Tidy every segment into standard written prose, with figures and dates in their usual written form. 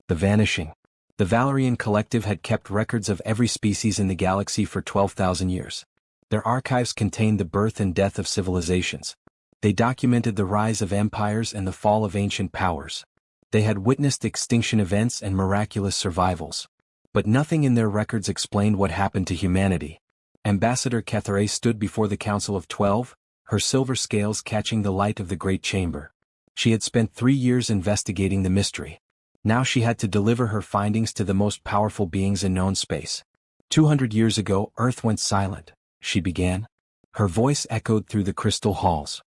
The vanishing. The Valerian Collective had kept records of every species in the galaxy for 12,000 years. Their archives contained the birth and death of civilizations. They documented the rise of empires and the fall of ancient powers. They had witnessed extinction events and miraculous survivals. But nothing in their records explained what happened to humanity. Ambassador Cathay stood before the Council of 12, her silver scales catching the light of the Great Chamber. She had spent 3 years investigating the mystery. Now she had to deliver her findings to the most powerful beings in known space. 200 years ago, Earth went silent, she began. Her voice echoed through the crystal halls.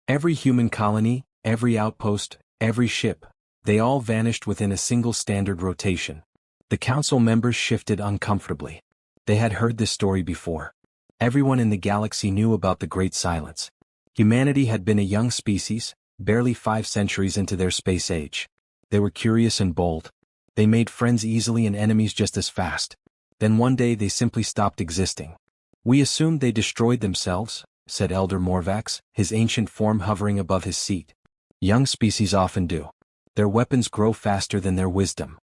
Every human colony, every outpost, every ship, they all vanished within a single standard rotation. The council members shifted uncomfortably. They had heard this story before. Everyone in the galaxy knew about the Great Silence. Humanity had been a young species, barely 5 centuries into their space age. They were curious and bold. They made friends easily and enemies just as fast. Then one day they simply stopped existing. We assumed they destroyed themselves, said Elder Morvax, his ancient form hovering above his seat. Young species often do. Their weapons grow faster than their wisdom.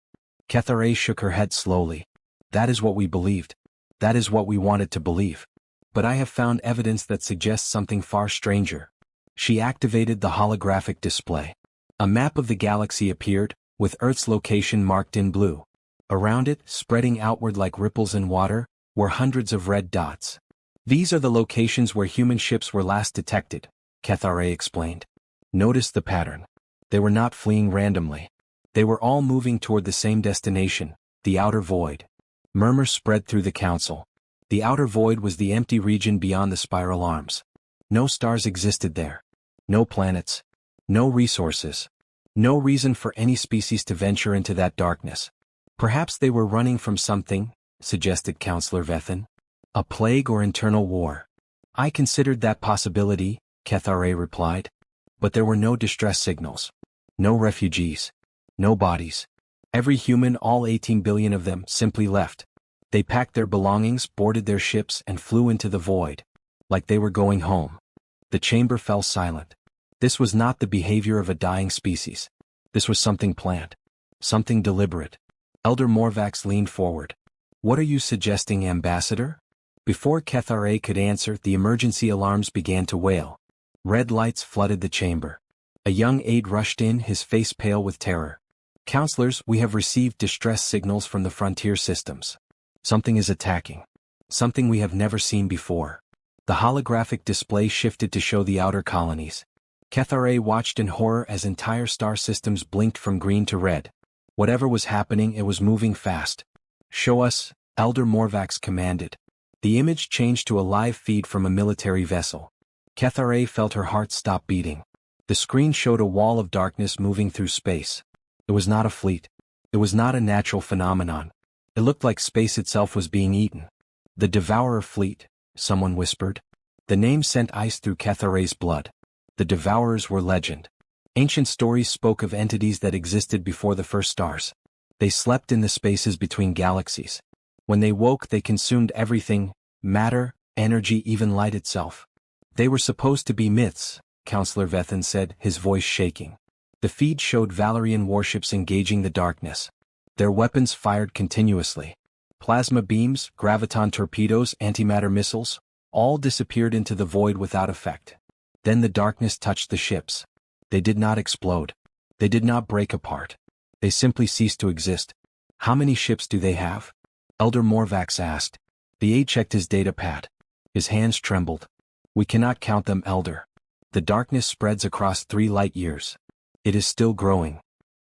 Cathay shook her head slowly. That is what we believed. That is what we wanted to believe. But I have found evidence that suggests something far stranger. She activated the holographic display. A map of the galaxy appeared, with Earth's location marked in blue. Around it, spreading outward like ripples in water, were hundreds of red dots. These are the locations where human ships were last detected, Cathay explained. Notice the pattern. They were not fleeing randomly. They were all moving toward the same destination, the outer void. Murmurs spread through the council. The outer void was the empty region beyond the spiral arms. No stars existed there. No planets. No resources. No reason for any species to venture into that darkness. Perhaps they were running from something, suggested Counselor Vethin. A plague or internal war. I considered that possibility, Cathay replied. But there were no distress signals. No refugees. No bodies. Every human, all 18 billion of them, simply left. They packed their belongings, boarded their ships, and flew into the void. Like they were going home. The chamber fell silent. This was not the behavior of a dying species. This was something planned. Something deliberate. Elder Morvax leaned forward. What are you suggesting, Ambassador? Before Cathay could answer, the emergency alarms began to wail. Red lights flooded the chamber. A young aide rushed in, his face pale with terror. Counselors, we have received distress signals from the frontier systems. Something is attacking. Something we have never seen before. The holographic display shifted to show the outer colonies. Cathay watched in horror as entire star systems blinked from green to red. Whatever was happening, it was moving fast. Show us, Elder Morvax commanded. The image changed to a live feed from a military vessel. Cathay felt her heart stop beating. The screen showed a wall of darkness moving through space. It was not a fleet. It was not a natural phenomenon. It looked like space itself was being eaten. The Devourer Fleet, someone whispered. The name sent ice through Cathay's blood. The Devourers were legend. Ancient stories spoke of entities that existed before the first stars. They slept in the spaces between galaxies. When they woke, they consumed everything, matter, energy, even light itself. They were supposed to be myths, Counselor Vethin said, his voice shaking. The feed showed Valerian warships engaging the darkness. Their weapons fired continuously. Plasma beams, graviton torpedoes, antimatter missiles, all disappeared into the void without effect. Then the darkness touched the ships. They did not explode. They did not break apart. They simply ceased to exist. How many ships do they have? Elder Morvax asked. The aide checked his data pad. His hands trembled. We cannot count them, Elder. The darkness spreads across 3 light years. It is still growing.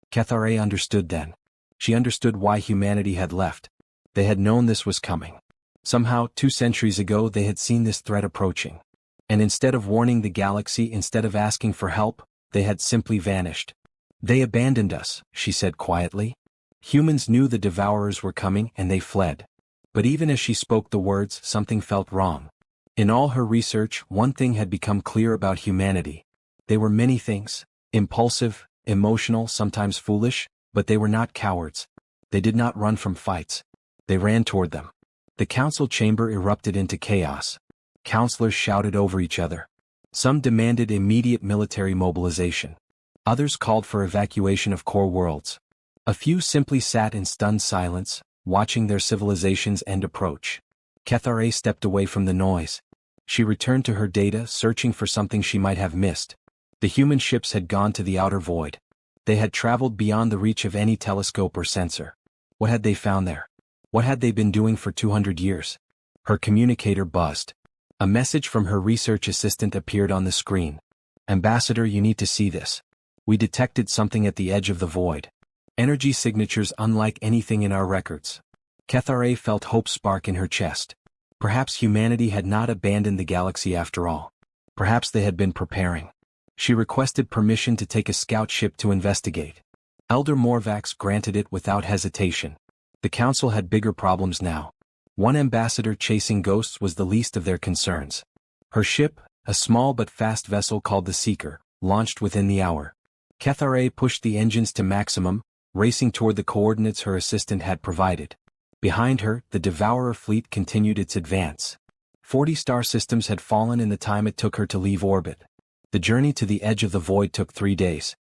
Cathay understood then. She understood why humanity had left. They had known this was coming. Somehow, 2 centuries ago they had seen this threat approaching. And instead of warning the galaxy, instead of asking for help, they had simply vanished. They abandoned us, she said quietly. Humans knew the Devourers were coming and they fled. But even as she spoke the words, something felt wrong. In all her research, one thing had become clear about humanity. They were many things, impulsive, emotional, sometimes foolish, but they were not cowards. They did not run from fights. They ran toward them. The council chamber erupted into chaos. Counselors shouted over each other. Some demanded immediate military mobilization. Others called for evacuation of core worlds. A few simply sat in stunned silence, watching their civilization's end approach. Kethare stepped away from the noise. She returned to her data, searching for something she might have missed. The human ships had gone to the outer void. They had traveled beyond the reach of any telescope or sensor. What had they found there? What had they been doing for 200 years? Her communicator buzzed. A message from her research assistant appeared on the screen. Ambassador, you need to see this. We detected something at the edge of the void. Energy signatures unlike anything in our records. Kethare felt hope spark in her chest. Perhaps humanity had not abandoned the galaxy after all. Perhaps they had been preparing. She requested permission to take a scout ship to investigate. Elder Morvax granted it without hesitation. The council had bigger problems now. One ambassador chasing ghosts was the least of their concerns. Her ship, a small but fast vessel called the Seeker, launched within the hour. Kethare pushed the engines to maximum, racing toward the coordinates her assistant had provided. Behind her, the Devourer fleet continued its advance. 40 star systems had fallen in the time it took her to leave orbit. The journey to the edge of the void took 3 days.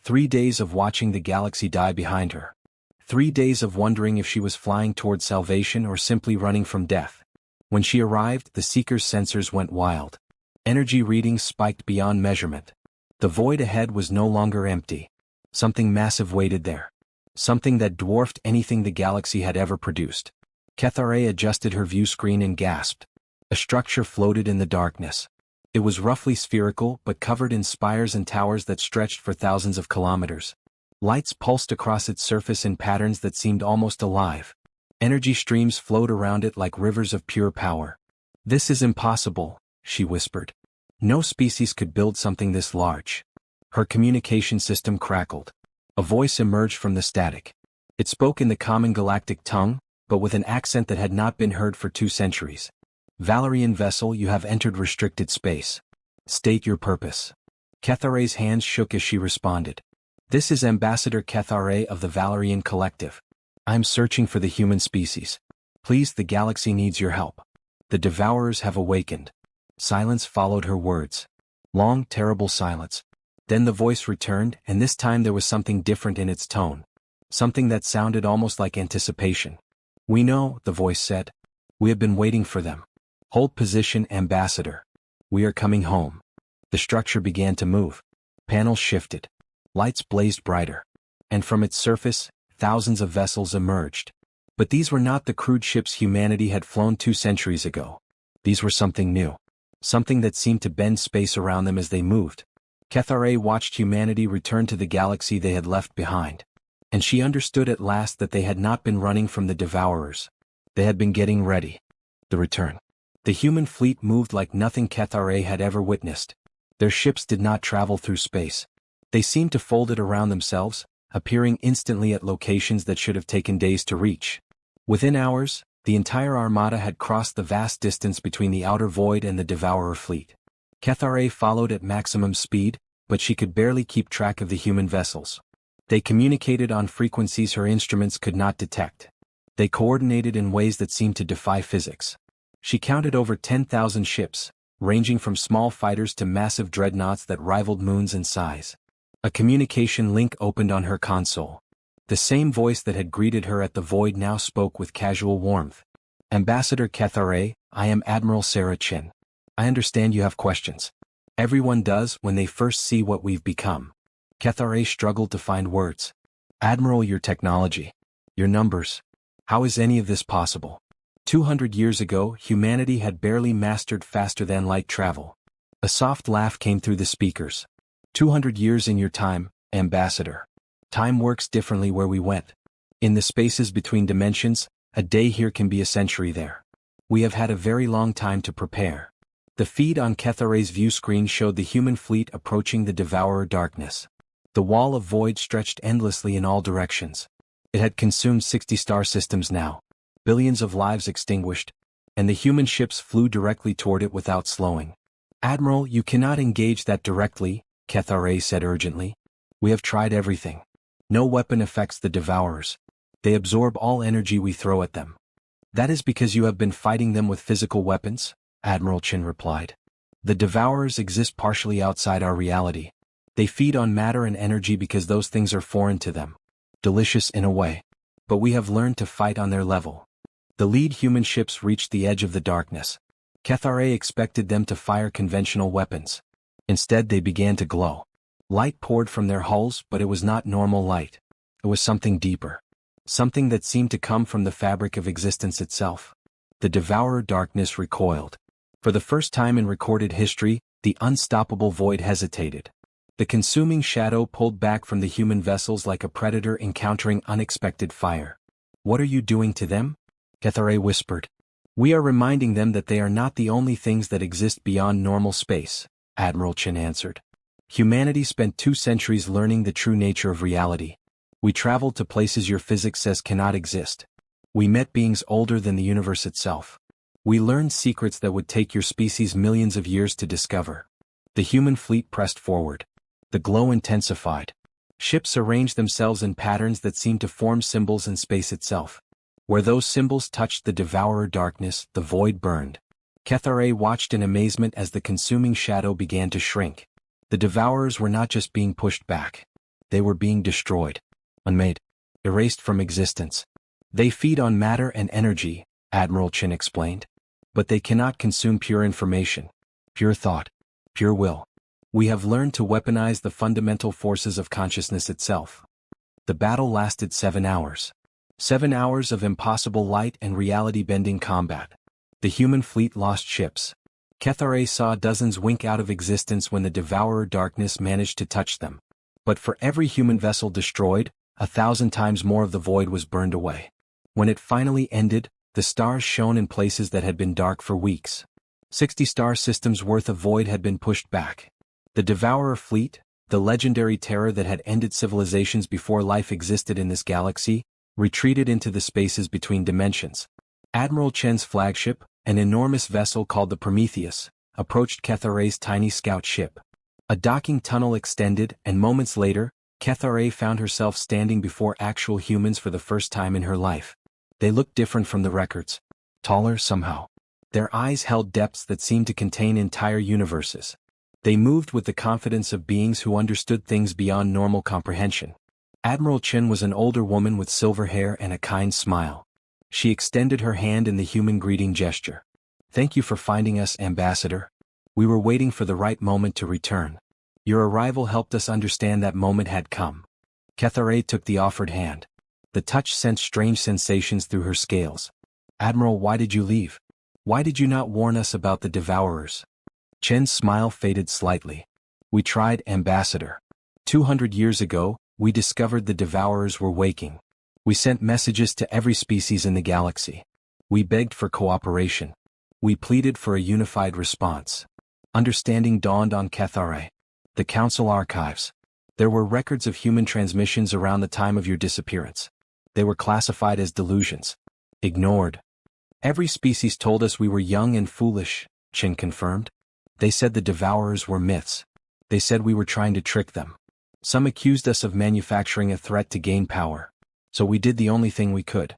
3 days of watching the galaxy die behind her. 3 days of wondering if she was flying toward salvation or simply running from death. When she arrived, the Seeker's sensors went wild. Energy readings spiked beyond measurement. The void ahead was no longer empty. Something massive waited there. Something that dwarfed anything the galaxy had ever produced. Kethare adjusted her view screen and gasped. A structure floated in the darkness. It was roughly spherical but covered in spires and towers that stretched for thousands of kilometers. Lights pulsed across its surface in patterns that seemed almost alive. Energy streams flowed around it like rivers of pure power. "This is impossible," she whispered. "No species could build something this large." Her communication system crackled. A voice emerged from the static. It spoke in the common galactic tongue, but with an accent that had not been heard for 2 centuries. "Valerian vessel, you have entered restricted space. State your purpose." Kethare's hands shook as she responded. "This is Ambassador Kethare of the Valerian Collective. I'm searching for the human species. Please, the galaxy needs your help. The Devourers have awakened." Silence followed her words. Long, terrible silence. Then the voice returned, and this time there was something different in its tone. Something that sounded almost like anticipation. "We know," the voice said. "We have been waiting for them. Hold position, Ambassador. We are coming home." The structure began to move. Panels shifted. Lights blazed brighter. And from its surface, thousands of vessels emerged. But these were not the crude ships humanity had flown 2 centuries ago. These were something new. Something that seemed to bend space around them as they moved. Kethare watched humanity return to the galaxy they had left behind. And she understood at last that they had not been running from the Devourers. They had been getting ready. The return. The human fleet moved like nothing Kethare had ever witnessed. Their ships did not travel through space. They seemed to fold it around themselves, appearing instantly at locations that should have taken days to reach. Within hours, the entire armada had crossed the vast distance between the outer void and the Devourer fleet. Kethare followed at maximum speed, but she could barely keep track of the human vessels. They communicated on frequencies her instruments could not detect. They coordinated in ways that seemed to defy physics. She counted over 10,000 ships, ranging from small fighters to massive dreadnoughts that rivaled moons in size. A communication link opened on her console. The same voice that had greeted her at the void now spoke with casual warmth. "Ambassador Kethare, I am Admiral Sarah Chin. I understand you have questions. Everyone does when they first see what we've become." Kethare struggled to find words. "Admiral, your technology. Your numbers. How is any of this possible? 200 years ago, humanity had barely mastered faster-than-light travel." A soft laugh came through the speakers. 200 years in your time, Ambassador. Time works differently where we went. In the spaces between dimensions, a day here can be a century there. We have had a very long time to prepare." The feed on Kethare's view screen showed the human fleet approaching the Devourer darkness. The wall of void stretched endlessly in all directions. It had consumed 60 star systems now. Billions of lives extinguished, and the human ships flew directly toward it without slowing. "Admiral, you cannot engage that directly," Kethare said urgently. "We have tried everything. No weapon affects the Devourers. They absorb all energy we throw at them." "That is because you have been fighting them with physical weapons," Admiral Chin replied. "The Devourers exist partially outside our reality. They feed on matter and energy because those things are foreign to them. delicious in a way. But we have learned to fight on their level. The lead human ships reached the edge of the darkness. Kethare expected them to fire conventional weapons. Instead they began to glow. Light poured from their hulls, but it was not normal light. It was something deeper. Something that seemed to come from the fabric of existence itself. The devourer darkness recoiled. For the first time in recorded history, the unstoppable void hesitated. The consuming shadow pulled back from the human vessels like a predator encountering unexpected fire. "What are you doing to them?" Kethare whispered. "We are reminding them that they are not the only things that exist beyond normal space," Admiral Chen answered. "Humanity spent 2 centuries learning the true nature of reality. We traveled to places your physics says cannot exist. We met beings older than the universe itself. We learned secrets that would take your species millions of years to discover." The human fleet pressed forward. The glow intensified. Ships arranged themselves in patterns that seemed to form symbols in space itself. Where those symbols touched the devourer darkness, the void burned. Kethare watched in amazement as the consuming shadow began to shrink. The devourers were not just being pushed back. They were being destroyed. Unmade. Erased from existence. "They feed on matter and energy," Admiral Chen explained. "But they cannot consume pure information, pure thought, pure will. We have learned to weaponize the fundamental forces of consciousness itself." The battle lasted 7 hours. 7 hours of impossible light and reality-bending combat. The human fleet lost ships. Kethare saw dozens wink out of existence when the devourer darkness managed to touch them. But for every human vessel destroyed, 1,000 times more of the void was burned away. When it finally ended, the stars shone in places that had been dark for weeks. 60 star systems worth of void had been pushed back. The Devourer fleet, the legendary terror that had ended civilizations before life existed in this galaxy, retreated into the spaces between dimensions. Admiral Chen's flagship, an enormous vessel called the Prometheus, approached Kethare's tiny scout ship. A docking tunnel extended, and moments later, Kethare found herself standing before actual humans for the first time in her life. They looked different from the records. Taller somehow. Their eyes held depths that seemed to contain entire universes. They moved with the confidence of beings who understood things beyond normal comprehension. Admiral Chen was an older woman with silver hair and a kind smile. She extended her hand in the human greeting gesture. "Thank you for finding us, Ambassador. We were waiting for the right moment to return. Your arrival helped us understand that moment had come." Kethare took the offered hand. The touch sent strange sensations through her scales. "Admiral, why did you leave? Why did you not warn us about the Devourers?" Chen's smile faded slightly. "We tried, Ambassador. 200 years ago, we discovered the Devourers were waking. We sent messages to every species in the galaxy. We begged for cooperation. We pleaded for a unified response." Understanding dawned on Kethare. The Council archives. There were records of human transmissions around the time of your disappearance. They were classified as delusions. Ignored. "Every species told us we were young and foolish," Chen confirmed. "They said the Devourers were myths. They said we were trying to trick them. Some accused us of manufacturing a threat to gain power. So we did the only thing we could.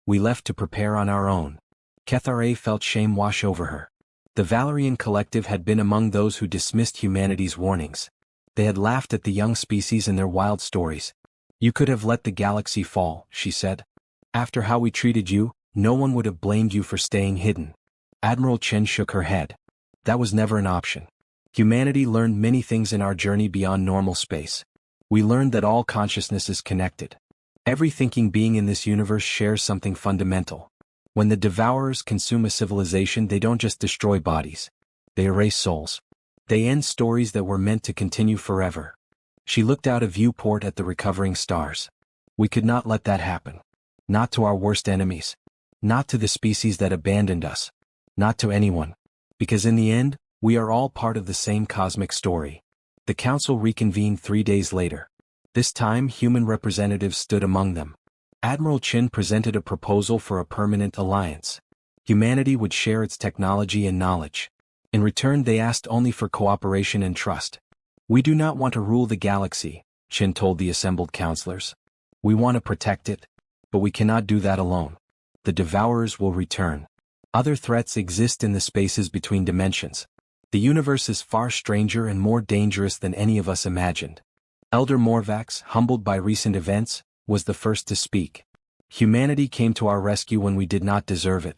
We left to prepare on our own." Kethare felt shame wash over her. The Valerian Collective had been among those who dismissed humanity's warnings. They had laughed at the young species and their wild stories. "You could have let the galaxy fall," she said. "After how we treated you, no one would have blamed you for staying hidden." Admiral Chen shook her head. "That was never an option. Humanity learned many things in our journey beyond normal space. We learned that all consciousness is connected. Every thinking being in this universe shares something fundamental. When the Devourers consume a civilization, they don't just destroy bodies. They erase souls. They end stories that were meant to continue forever." She looked out a viewport at the recovering stars. "We could not let that happen. Not to our worst enemies. Not to the species that abandoned us. Not to anyone. Because in the end, we are all part of the same cosmic story." The council reconvened 3 days later. This time human representatives stood among them. Admiral Chen presented a proposal for a permanent alliance. Humanity would share its technology and knowledge. In return they asked only for cooperation and trust. "We do not want to rule the galaxy," Chen told the assembled counselors. "We want to protect it. But we cannot do that alone. The Devourers will return. Other threats exist in the spaces between dimensions. The universe is far stranger and more dangerous than any of us imagined." Elder Morvax, humbled by recent events, was the first to speak. Humanity came to our rescue when we did not deserve it.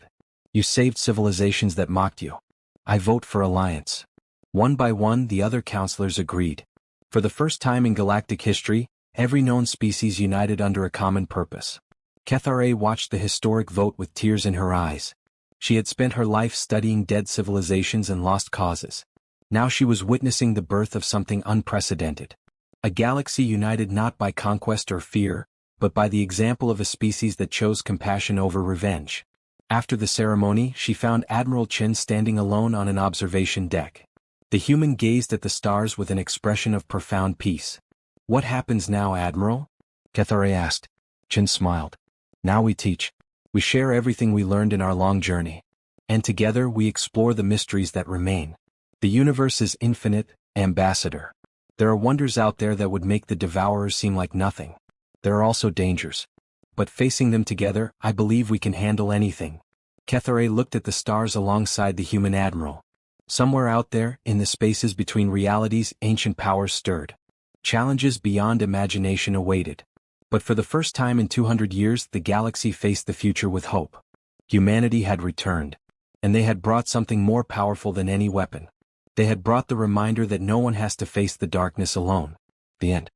You saved civilizations that mocked you. I vote for alliance. One by one, the other counselors agreed. For the first time in galactic history, every known species united under a common purpose. Kethare watched the historic vote with tears in her eyes. She had spent her life studying dead civilizations and lost causes. Now she was witnessing the birth of something unprecedented. A galaxy united not by conquest or fear, but by the example of a species that chose compassion over revenge. After the ceremony, she found Admiral Chen standing alone on an observation deck. The human gazed at the stars with an expression of profound peace. "What happens now, Admiral?" Kethare asked. Chen smiled. "Now we teach. We share everything we learned in our long journey. And together we explore the mysteries that remain. The universe is infinite, Ambassador. There are wonders out there that would make the Devourers seem like nothing. There are also dangers. But facing them together, I believe we can handle anything." Kethare looked at the stars alongside the human admiral. Somewhere out there, in the spaces between realities, ancient powers stirred. Challenges beyond imagination awaited. But for the first time in 200 years, the galaxy faced the future with hope. Humanity had returned. And they had brought something more powerful than any weapon. They had brought the reminder that no one has to face the darkness alone. The end.